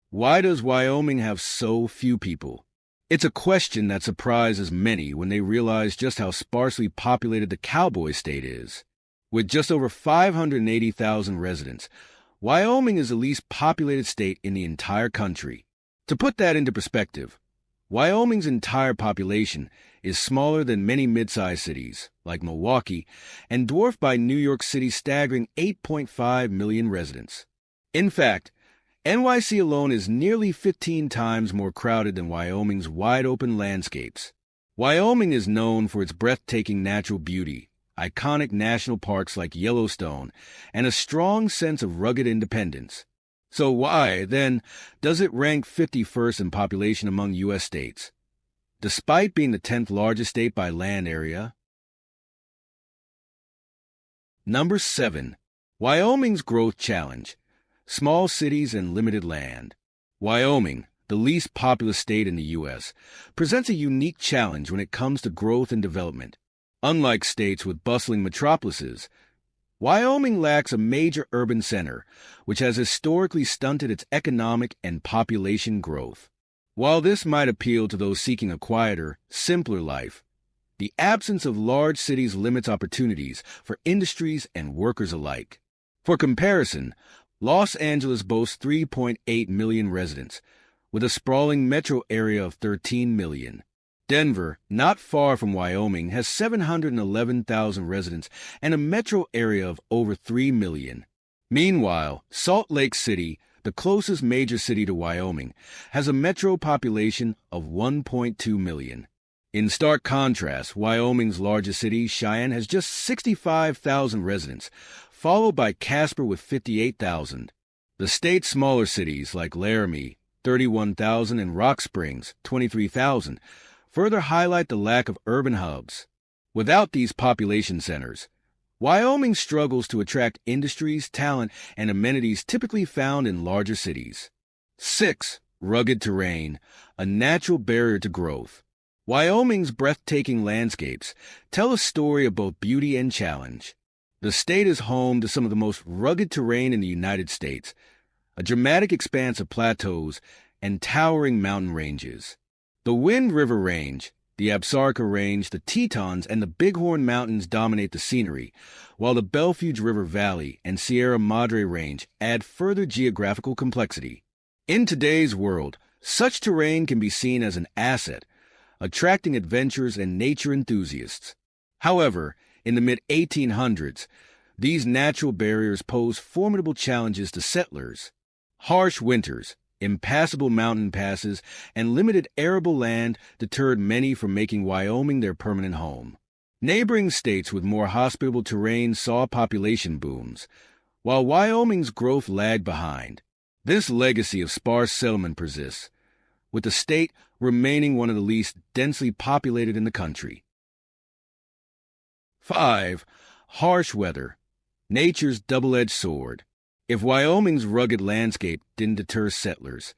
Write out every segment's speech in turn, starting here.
Why does Wyoming have so few people? It's a question that surprises many when they realize just how sparsely populated the cowboy state is. With just over 580,000 residents, Wyoming is the least populated state in the entire country. To put that into perspective, Wyoming's entire population is smaller than many mid-sized cities, like Milwaukee, and dwarfed by New York City's staggering 8.5 million residents. In fact, NYC alone is nearly 15 times more crowded than Wyoming's wide-open landscapes. Wyoming is known for its breathtaking natural beauty, iconic national parks like Yellowstone, and a strong sense of rugged independence. So why, then, does it rank 51st in population among U.S. states, despite being the 10th largest state by land area? Number 7. Wyoming's growth challenge. Small cities and limited land. Wyoming, the least populous state in the U.S., presents a unique challenge when it comes to growth and development. Unlike states with bustling metropolises, Wyoming lacks a major urban center, which has historically stunted its economic and population growth. While this might appeal to those seeking a quieter, simpler life, the absence of large cities limits opportunities for industries and workers alike. For comparison, Los Angeles boasts 3.8 million residents, with a sprawling metro area of 13 million. Denver, not far from Wyoming, has 711,000 residents and a metro area of over 3 million. Meanwhile, Salt Lake City, the closest major city to Wyoming, has a metro population of 1.2 million. In stark contrast, Wyoming's largest city, Cheyenne, has just 65,000 residents, followed by Casper with 58,000. The state's smaller cities like Laramie, 31,000, and Rock Springs, 23,000, further highlight the lack of urban hubs. Without these population centers, Wyoming struggles to attract industries, talent, and amenities typically found in larger cities. 6. Rugged terrain, a natural barrier to growth. Wyoming's breathtaking landscapes tell a story of both beauty and challenge. The state is home to some of the most rugged terrain in the United States, a dramatic expanse of plateaus and towering mountain ranges. The Wind River Range, the Absaroka Range, the Tetons, and the Bighorn Mountains dominate the scenery, while the Belfuge River Valley and Sierra Madre Range add further geographical complexity. In today's world, such terrain can be seen as an asset, attracting adventurers and nature enthusiasts. However, in the mid-1800s, these natural barriers posed formidable challenges to settlers. Harsh winters, impassable mountain passes, and limited arable land deterred many from making Wyoming their permanent home. Neighboring states with more hospitable terrain saw population booms, while Wyoming's growth lagged behind. This legacy of sparse settlement persists, with the state remaining one of the least densely populated in the country. 5. Harsh weather, nature's double-edged sword. If Wyoming's rugged landscape didn't deter settlers,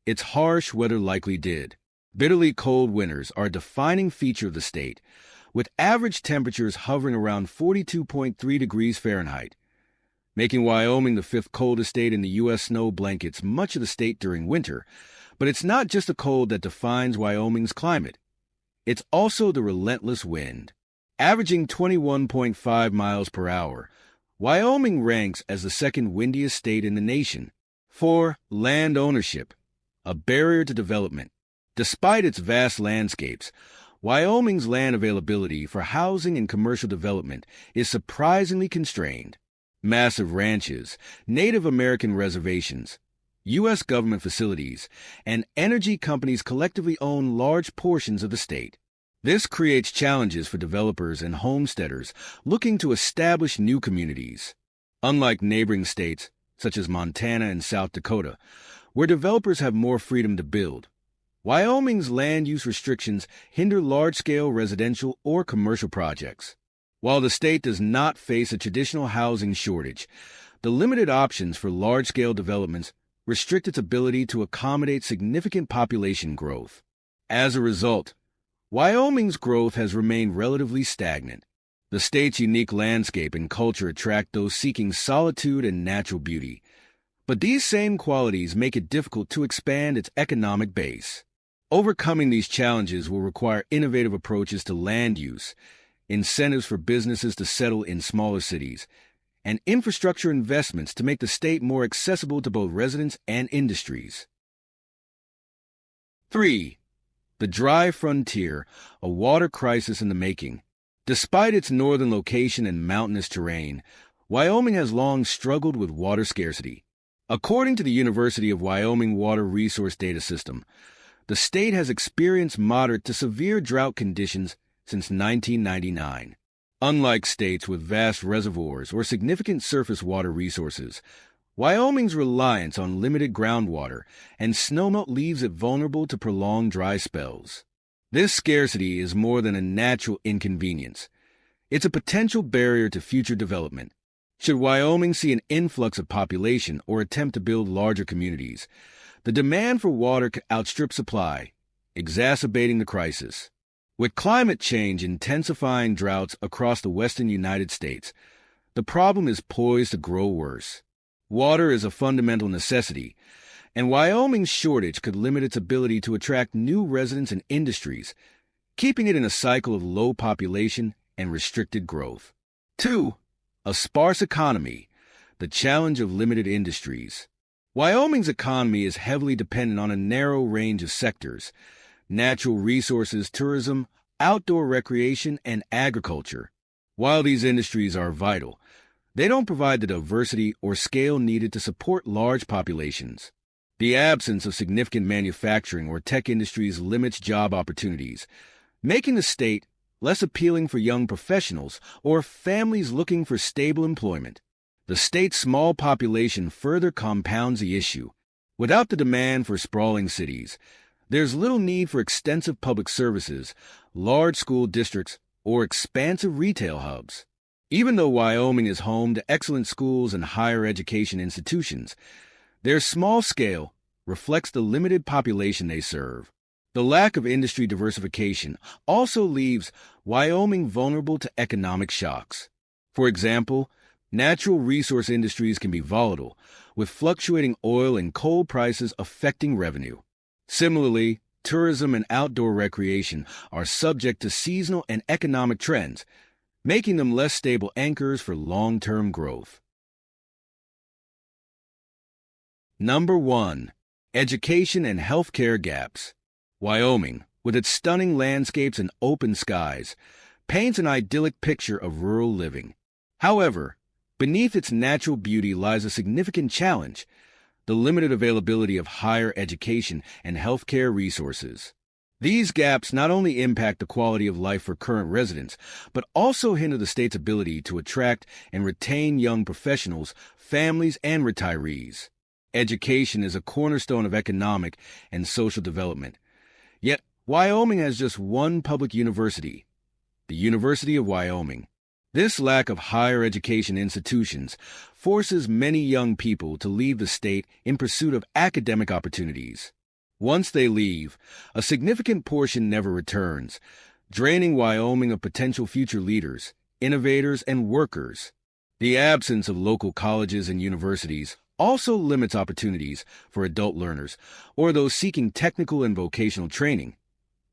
its harsh weather likely did. Bitterly cold winters are a defining feature of the state, with average temperatures hovering around 42.3 degrees Fahrenheit, making Wyoming the 5th coldest state in the U.S. Snow blankets much of the state during winter. But it's not just the cold that defines Wyoming's climate. It's also the relentless wind. Averaging 21.5 miles per hour, Wyoming ranks as the second windiest state in the nation. 4. Land ownership, a barrier to development. Despite its vast landscapes, Wyoming's land availability for housing and commercial development is surprisingly constrained. Massive ranches, Native American reservations, U.S. government facilities, and energy companies collectively own large portions of the state. This creates challenges for developers and homesteaders looking to establish new communities. Unlike neighboring states, such as Montana and South Dakota, where developers have more freedom to build, Wyoming's land use restrictions hinder large-scale residential or commercial projects. While the state does not face a traditional housing shortage, the limited options for large-scale developments restrict its ability to accommodate significant population growth. As a result, Wyoming's growth has remained relatively stagnant. The state's unique landscape and culture attract those seeking solitude and natural beauty, But these same qualities make it difficult to expand its economic base. Overcoming these challenges will require innovative approaches to land use, incentives for businesses to settle in smaller cities, and infrastructure investments to make the state more accessible to both residents and industries. 3. The dry frontier, a water crisis in the making. Despite its northern location and mountainous terrain, Wyoming has long struggled with water scarcity. According to the University of Wyoming Water Resource Data System, the state has experienced moderate to severe drought conditions since 1999. Unlike states with vast reservoirs or significant surface water resources, Wyoming's reliance on limited groundwater and snowmelt leaves it vulnerable to prolonged dry spells. This scarcity is more than a natural inconvenience. It's a potential barrier to future development. Should Wyoming see an influx of population or attempt to build larger communities, the demand for water could outstrip supply, exacerbating the crisis. With climate change intensifying droughts across the western United States, the problem is poised to grow worse. Water is a fundamental necessity, and Wyoming's shortage could limit its ability to attract new residents and industries, keeping it in a cycle of low population and restricted growth. 2. A sparse economy, the challenge of limited industries. Wyoming's economy is heavily dependent on a narrow range of sectors: natural resources, tourism, outdoor recreation, and agriculture. While these industries are vital, they don't provide the diversity or scale needed to support large populations. The absence of significant manufacturing or tech industries limits job opportunities, making the state less appealing for young professionals or families looking for stable employment. The state's small population further compounds the issue. Without the demand for sprawling cities, there's little need for extensive public services, large school districts, or expansive retail hubs. Even though Wyoming is home to excellent schools and higher education institutions, their small scale reflects the limited population they serve. The lack of industry diversification also leaves Wyoming vulnerable to economic shocks. For example, natural resource industries can be volatile, with fluctuating oil and coal prices affecting revenue. Similarly, tourism and outdoor recreation are subject to seasonal and economic trends, making them less stable anchors for long-term growth. Number 1. Education and healthcare gaps. Wyoming, with its stunning landscapes and open skies, paints an idyllic picture of rural living. However, beneath its natural beauty lies a significant challenge: the limited availability of higher education and healthcare resources. These gaps not only impact the quality of life for current residents, but also hinder the state's ability to attract and retain young professionals, families, and retirees. Education is a cornerstone of economic and social development. Yet, Wyoming has just one public university, the University of Wyoming. This lack of higher education institutions forces many young people to leave the state in pursuit of academic opportunities. Once they leave, a significant portion never returns, draining Wyoming of potential future leaders, innovators, and workers. The absence of local colleges and universities also limits opportunities for adult learners or those seeking technical and vocational training,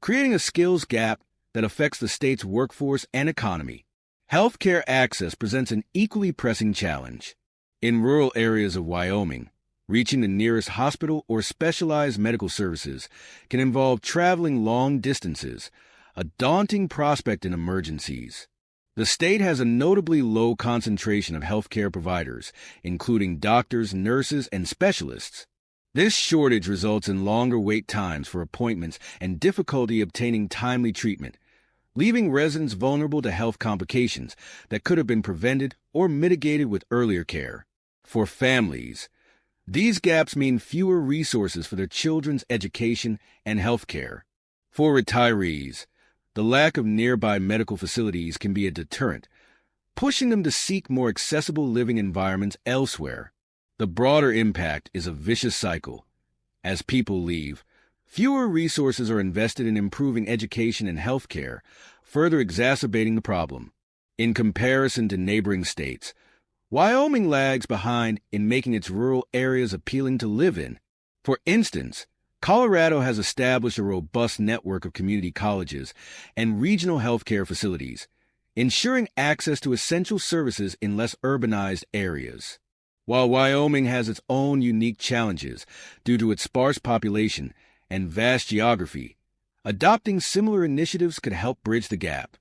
creating a skills gap that affects the state's workforce and economy. Healthcare access presents an equally pressing challenge. In rural areas of Wyoming, reaching the nearest hospital or specialized medical services can involve traveling long distances, a daunting prospect in emergencies. The state has a notably low concentration of healthcare providers, including doctors, nurses, and specialists. This shortage results in longer wait times for appointments and difficulty obtaining timely treatment, leaving residents vulnerable to health complications that could have been prevented or mitigated with earlier care. For families, these gaps mean fewer resources for their children's education and health care. For retirees, the lack of nearby medical facilities can be a deterrent, pushing them to seek more accessible living environments elsewhere. The broader impact is a vicious cycle. As people leave, fewer resources are invested in improving education and health care, further exacerbating the problem. In comparison to neighboring states, Wyoming lags behind in making its rural areas appealing to live in. For instance, Colorado has established a robust network of community colleges and regional healthcare facilities, ensuring access to essential services in less urbanized areas. While Wyoming has its own unique challenges due to its sparse population and vast geography, adopting similar initiatives could help bridge the gap.